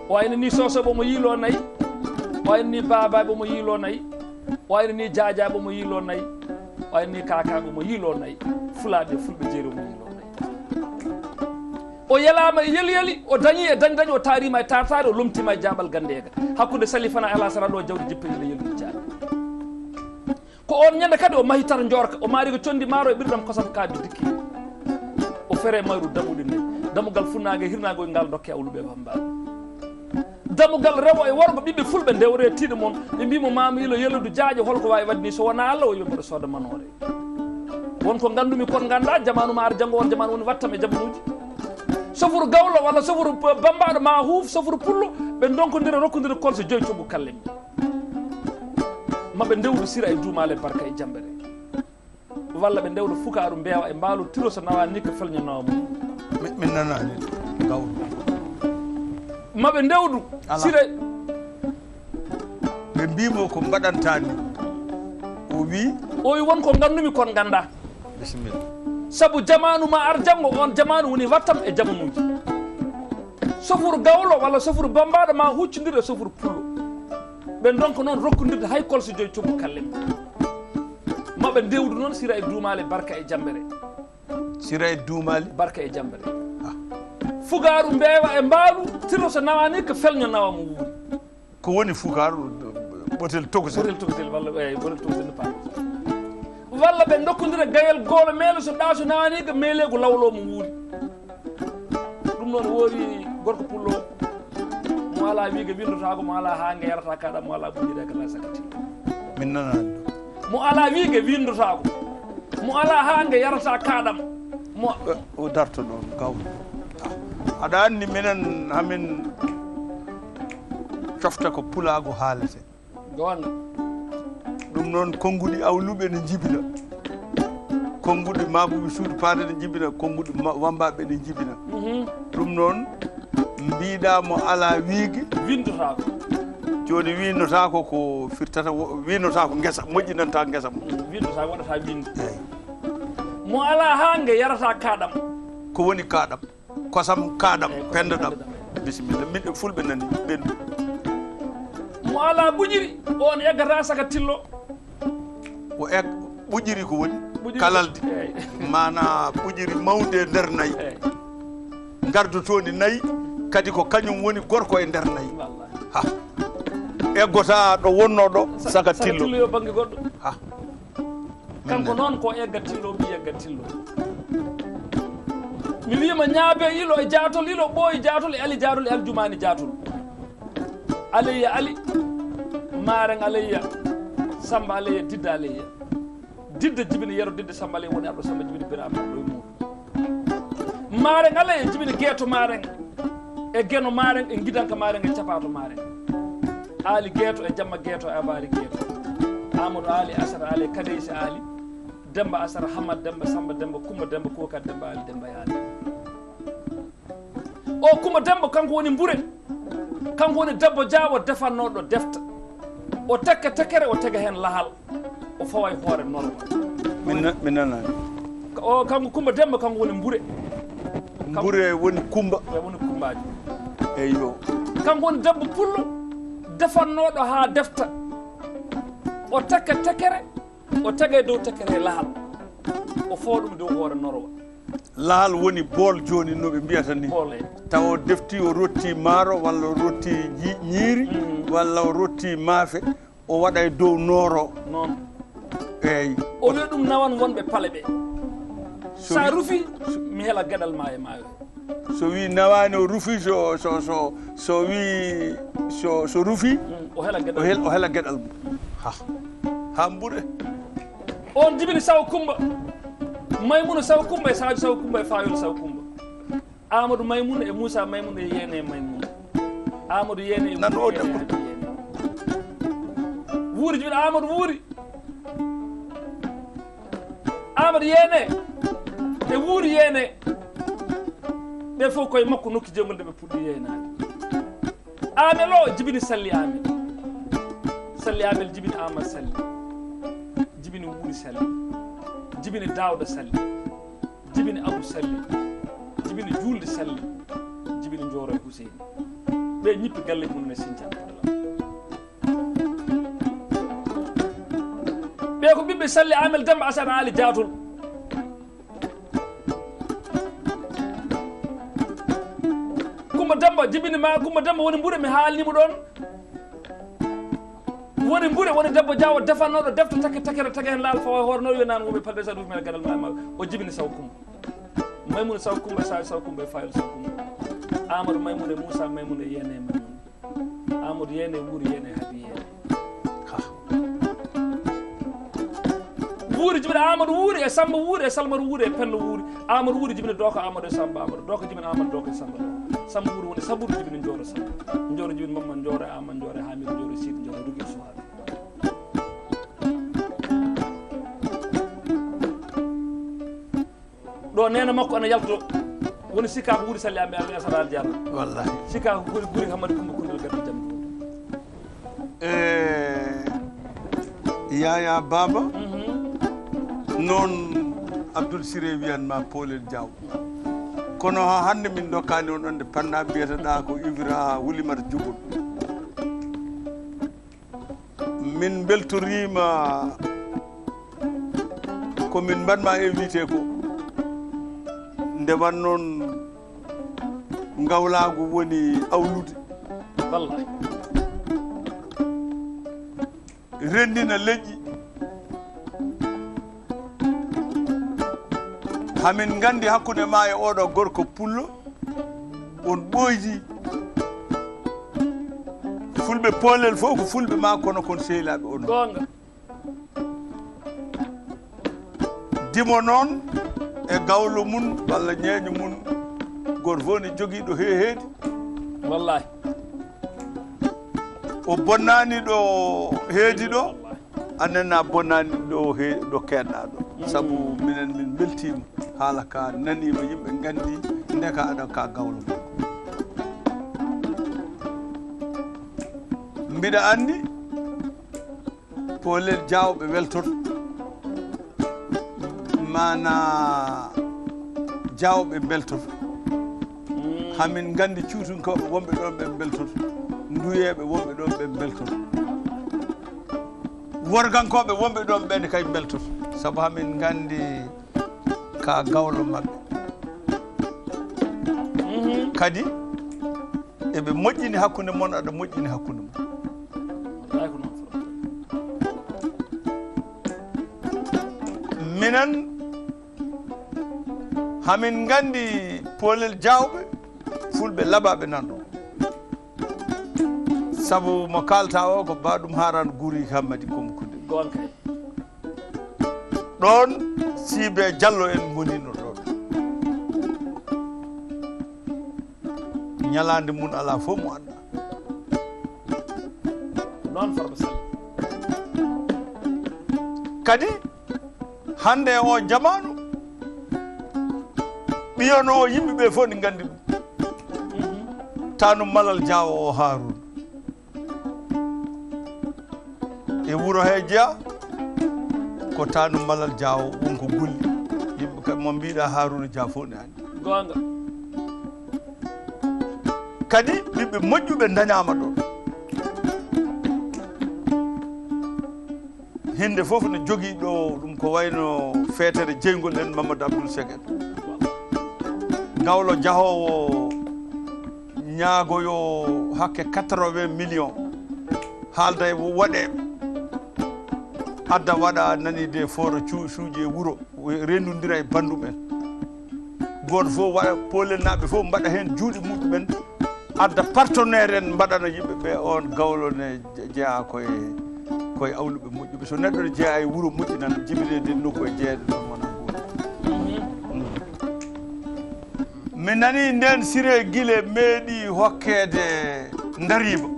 o ayni ni sosoɓe omo yiilo nayyi o ayni ni babaɓe omo yiilo nayyi o ayni ni diadiaɓe omo yiilo nayyi o ayni ni kakaɓe omo yiilo nayyi fulaɓe fulɓe jeeri omo yiilo nayyi o yelama e yeli o dañi e dañi o taarima e tartare o lomtima e jaɓal gandega hakkude salifana ala saraɗo jawdi jippelile Yeledou Diadje ko on ñande kadi o mahi tar jorka o maari ko condi maaro e ɓirdam kosam kaabi dikki o fere mayru damuɗi nayi damugal funnague hirnago e ngal dokke awluɓe bambaɗe damugal rewo e worgo ɓiɓɓe fulɓe ndewre tiiɗe moon ɓe mbimo mama ilo Yeledou Diadje holko wawi wadde ni so wona Allah o wiɓe mboɗo sooda manore wonko gandumi kon ganda jamanu ma ar janggo on jamanu woni wattam e jamanuji sofuru gawlo walla sofuru bambaɗo ma huuf sofuru pullo ɓe donkodira rokkodira kolso joyi coggu kallemi maɓe ndewdu sira e duumale barka e jambere walla ɓe ndewdo fukaru mbewa e mbaalu tiro so nawa ni ko felñanawa mum min nanani gawlo maɓe ndewdu sira ɓe mbimo ko mbaɗantani o wi wonko gandumi kon ganda bisimilla saabu jamanu ma ar janggo on jamanu woni wattam e jamanuji sofuru gawlo walla sofuru bambaɗo ma huccodir e sofuru pullo ɓe donka noon rokkodirde hay kolso joyi coggu kallem maɓe ndewdu noon sira e duumale barka e jambere sira e duumali barka e jambere fugaru mbewa e mbaalu tiro so nawani ko felño nawa mo wuuri ko woni fugaru ɓotel togosel walla ɓotel togosel no pa walla ɓe dokkodira gayel goolo meele so ɗa so nawani ko meelego lawlo mo wuuri ɗum noon woori gorko pullo mo ala wiiga windotako mo ala hange yarata kaɗam mo ala ɓuƴireka la sakatillo min nanani mo ala wiiga windotako mo ala hange yarata kaɗam mo o darto ɗon gawlo aɗa anndi minen hamin cofta ko pulago haalete gowanga ɗum noon konnguɗi awluɓe ne jibina konnguɗi mabuɓe suudu paade ne jibina konnguɗi wambaɓe ne jibina ɗum noon mbiɗa mo ala wiigi windotako joni winotako ko firtata winotako guesa moƴƴinanta guesa mo windotako waɗata winde mo ala hange yarata kaɗam ko woni kaɗam kosam kaɗam pendoɗam bisimilla minɗe fulɓe nani ɓendu mo ala ɓuƴiri on eggata saka tillo o ɓuƴiri ko woni kalalde mana ɓuƴiri mawde nder nayyi gardotodi nayyi kadi ko kañum woni gorko e nder nayyi ha eggota ɗo wonno ɗo saka tillo yo banggue goɗɗo ha kanko noon ko egga tillo mbi egga tillo mi wima ñaabe ilo e jatol ilo ɓooyi jatol e ali jatol e aljumani jatol aleyya ali mareng aleyya samba aleyya didda aleyya didde jibini yero didde sambale woni arɗo samba jibini birama ɗo e muɗum maren ala e jibini gueeto maren e geno maren e gidanka maren e capato maren ali gueeto e jamma gueeto e abali gueeto amadou ali asara ali kadeysi ali demba asara hamad demba samba demba kumba demba kokar demba ali demba yaali o kumba demba kanko woni mbure kanko woni debbo jaawo defannoɗo defta o tekka tekkere o tega hen lahal o fawa e hoore norma min nanani o kanko kumba demba kanko woni mbure mbure woni kumba woni kumbaji eyyo kanko woni debbo pullo defannoɗo ha defta o tekka tekkere o tega e dow tekkere lahal o fawa ɗum dow hoore norwa lahal woni bool joni no ɓe mbiyata ni taw o defti o rotti maaro walla o rotti ñiiri walla o rotti maafe o waɗa e dow nooro noon eyyi o wi ɗum nawan wonɓe pale ɓe sa rufi mi heela gueɗal ma e maayo so wi nawani o rufi so wi so rufi o heela gueɗal mum ha mbuɗe on jibini saw kumba maymouna saw kumba e sadio saw kumba e fayol saw kumba amadou maymouna e moussa maymouna e yene e maymouna amadou yene e nan o debbo wuuri jibini amadou wuuri amadou yene e wuuri yene ɓe fof koye makko nokki jemol nde ɓe puɗɗi yeynade amel o jibini salli amel salli amel jibini amadou salli jibini wuuri salli jibini dawda salli jibini abou salli jibini julde salli jibini joro e huseyni ɓe ñippi galle mum e sintiamala ɓe ko ɓiɓɓe salli amel demba asana ali jatol kumba demba jibini ma kumba demba woni mbure mi haalnimo ɗon woni mbure woni debbo jawo defannoɗo defta takke takkere taga hen laal fawa hoore noon wiyonani woɓe palɓe sa ɗufmene gaɗal ma o jibini saw kumba maymouna saw kumba e sadio saw kumba e fayol saw kumba amadou maymouna e moussa maymouna e yene e maymouna amadou yene e wuuri yene e haabi yene wuuri jibini amadou wuuri e samba wuuri e salmaro wuuri e penno wuuri amadou wuuri jibini doko amadou e samba amadou doko jibini amadou doko e samba samba wuuri woni sabouru jibini joro samba joro jibini mamman joro e amadou joro e hamidou joro e sidi joro rugui suwaɓe ɗo nena makko ana yalto woni sikka ko wuuri salli amɓe ami asaral jarra wallahi sikka ko ɓuuri hamadi kumba kundel gadda jamdi yaya baba noon Abdoul Siré wiyanma Polel Diaw kono ha hande min dokkani on ɗon nde panna biyeteɗa ko Ibra Wulimata Jubol min beltorima komin mbaɗma invité ko nde wan noon ngawlagu woni awlude wallahi rendina leƴƴi hamin gandi hakkude ma e oɗo gorko pullo on ɓoydi fulɓe Polel fof ko fulɓe ma kono kon sehilaɓe on gonga dimo noon e gawlo mum walla ñeeño mum goto fof ne joguiɗo heedi wallahi o bonnani ɗo heedi ɗo annena bonnani ɗo keɗɗa ɗo saabu minen min beltima haala ka nanima yimɓe gandi ndeka aɗa ka gawlo mbiɗa andi Polel Diaw ɓe weltoto mana Diaw ɓe beltoto hamin gandi cuutunkoɓe wonɓe ɗon ɓe beltoto nduyeɓe wonɓe ɗon ɓe beltoto worgankoɓe wonɓe ɗon ɓenne kay beltoto saabu hamin gandi ka gawlo mabɓe kadi eɓe moƴƴini hakkude moon aɗa moƴƴini hakkude mon minen hamin gandi Polel Diawɓe fulɓe laɓaɓe nan ɗo sabu mo kalta o ko baɗum haran guuri hammadi komo kude gonka ɗon Sibe Diallo en gonino ɗon ñalande mun ala fof mo anda noon Farba Sall kadi hande o jamanu ɓiyono yimɓeɓe fof ne gandi ɗum tanu Malal Diawo o Harouna e wuro he jeeya ko tanu Malal Diawo wonko golli yimɓe kam mo mbiɗa Harouna Dia fof ne andi gonga kadi ɓiɓɓe moƴƴuɓe dañama ɗon hinde fof ne jogui ɗo ɗum ko wayno feetere jeygol en Mamadou Abdoul Seck en gawlo jahowo ñaagoyo hakke 80 millions haalda e waɗeɓe adda waɗa nani de foro cuuji e wuuro rendudira e bandumen goto fof waɗa polel naɓe fof mbaɗa hen juuɗe muɗumen adda partenaire en mbaɗana yimɓeɓe on gawlo ne jeeya koye awluɓe moƴƴuɓe so neɗɗo ne jeeya e wuuro moƴƴinan jibinede nokku e jeeyde ɗon wona mi nani nden Siré Guilé meeɗi hokkede Ndariba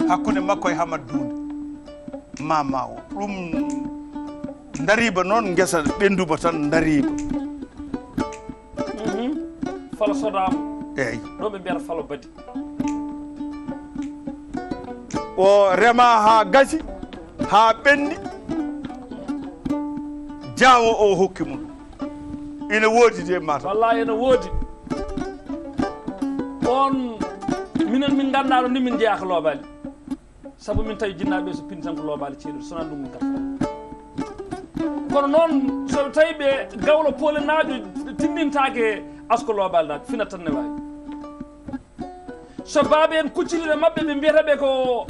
hakkude makko e Hamadou Doundé mama o ɗum Ndariba noon guesa ɓenduba tan Ndariba falo sodama eyyi ɗo ɓe mbiyata falo badi o rema ha gasi ha ɓendi Diawo o hokki mum ina woodi de mata wallahi ene woodi on minen min gandaɗo ni min jeeyaka loobali saabu min tawi jinnaɓe so pini tan ko loobali ceeɗu sona ɗum min gata kono noon so tawi ɓe gawlo polenajo timmintake asko loobali naɓe finat tan ne wawi so baaɓe en kucciliɗe mabɓe ɓe mbiyataɓe ko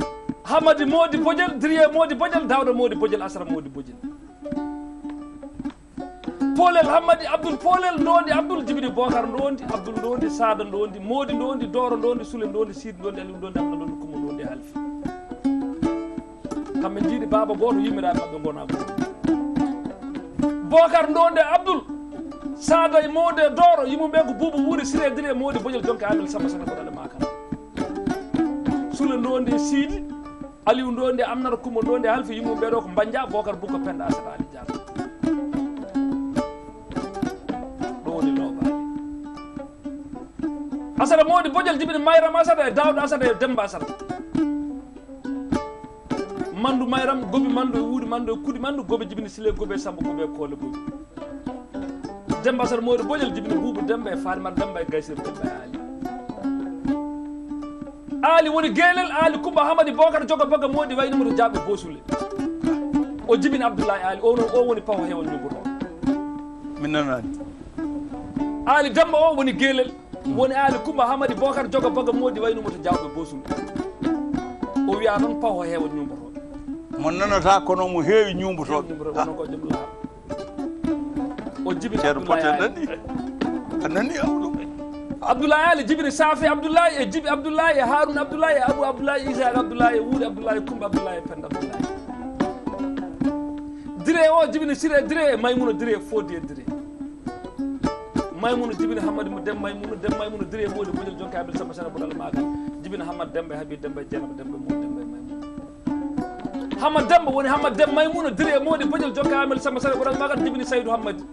Hamadi Modi Bodiel Diriye Modi Bodiel Dawda Modi Bodiel Asra Modi Bodiel Polel Hamadi Abdoul Polel ndondi Abdoul Djibini Bokar ndondi Abdoul ndondi Sada ndondi Modi ndondi Doro ndondi Sule ndondi Sidi ndondi Aliou ndondi Amna ndondi Kumba ndondi Halfi kamɓe jiiɗi baba goto yimmiraɓe mabɓe gona goto Bokar ndondi Abdoul Sada e Modi e Doro yimɓeɓe ko Boubou Wuri Siré Diriye Modi Bodiel jonka Amel Samba Sana koɗale makam Sule ndondi e Sidi Aliou ndondi Amnata Kumba ndondi Halfi yimɓeɓe ɗo ko Mbanja Bokar Bouka Penda Asata Ali Diallo Asara Modi Bodiel Djibini Mayram Asata e Dawda Asata e Demba Asata Mandu Mayram Gobi Mandu e Wuudi Mandu e Kudi Mandu Gobi Djibini Sile Gobi e Samba Gobi e Kole Gobi Demba Asata Modi Bodiel Djibini Buubu Demba e Farimar Demba e Gaysir Demba e Ali Ali woni Guelel Ali Kumba Hamadi Bokar Jogo Baga Modi wayno moto Jaaɓe Bosule o Djibini Abdoulaye Ali o woni pawo hewo ñugoto min nanani Ali Demba o woni Guelel woni Ali Kumba Hamadi Bokar Jogo Baga Modi wayno moto Jawɓe Bosule o wiya noon pawo hewo ñumboto mo nanata kono mo heewi ñumbotoɓe wono ko jom laa o Djibini ceerno Poté Abdoulaye nani a nani am ɗum Abdoulaye Ali Djibini Safi Abdoulaye e Djibi Abdoulaye e Harouna Abdoulaye e Abou Abdoulaye Isaac Abdoulaye e Wuudi Abdoulaye Kumba Abdoulaye e Penda Abdoulaye Dire o Djibini Siré Dire e Maymouna Dire e Fodi e Dire Maymouna Djibini Hamadi mo Dem Maymouna Dire e Modi Bodiel jonka Abel Samba Sana Boɗal Magal Djibini Hamad Demba e Habib Demba e Dieynaba Demba e Modi Demba e Maymouna Hamad Demba woni Hamad Dem Maymouna Dire e Modi Bodiel jonka Abel Samba Sana Boɗal Magal Djibini Saydou Hamadi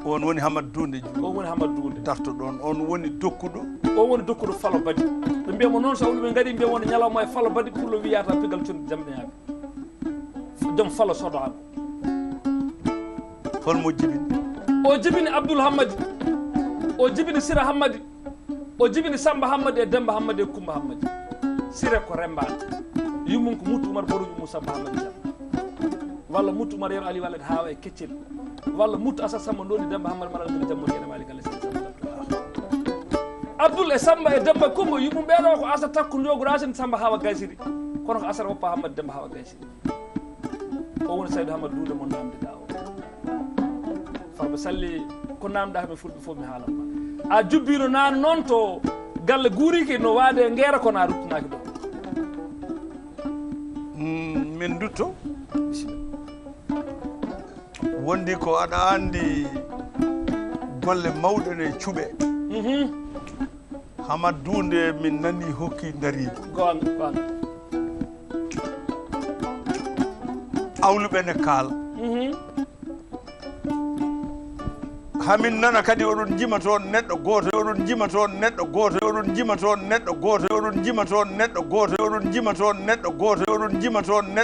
on woni Hamadou Doundé o woni Hamadou Doundé darto ɗon on woni dokkuɗo o woni dokkuɗo falo badi ɓe mbiyamo noon so awluɓe gaari mbiyamo wona ñalawma e falo badi pour le wiyata pigal condi jamɗeyaɓe joom falo sodoako holmo jibini o jibini Abdoul Hammadi o jibini Sira Hammadi o jibini Samba Hammadi e Demba Hammadi e Kumba Hammadi Siré ko rembaɗo yummum ko Moutou Oumar Boru yummum Samba Hammadi jam walla Moutou Oumar Yero Ali Wallet Hawa e Keccel walla Moutou Assa Samba ndondi Demba Hammadi maɗa ngoni jammo ene waali galle Abdoul e Samba e Demba Kumba yummum ɓeɗo ko Assa takko jogu Racine Samba Hawa Gaysiri kono ko Assata woppa Hammadi Demba Hawa Gaysiri o woni Saydou Hammadi Doundé mo namdiɗa o Farba Salli ko namda mi fulɓe fof mi haalanma a jubbino nane noon to galle guuriki no waade ngeera kono a ruttinaki ɗo min dutto wondi ko aɗa andi golle mawɗe ne cuɓe Hamad Dunde min nani hokki darigo gonga awluɓe ne kaala hamin nana kadi oɗon jima toon neɗɗo gooto oɗon jima toon neɗɗo gooto oɗon jima toon neɗɗo gooto oɗon jima toon neɗɗo gooto oɗon jima toon neɗɗo gooto oɗon jima toon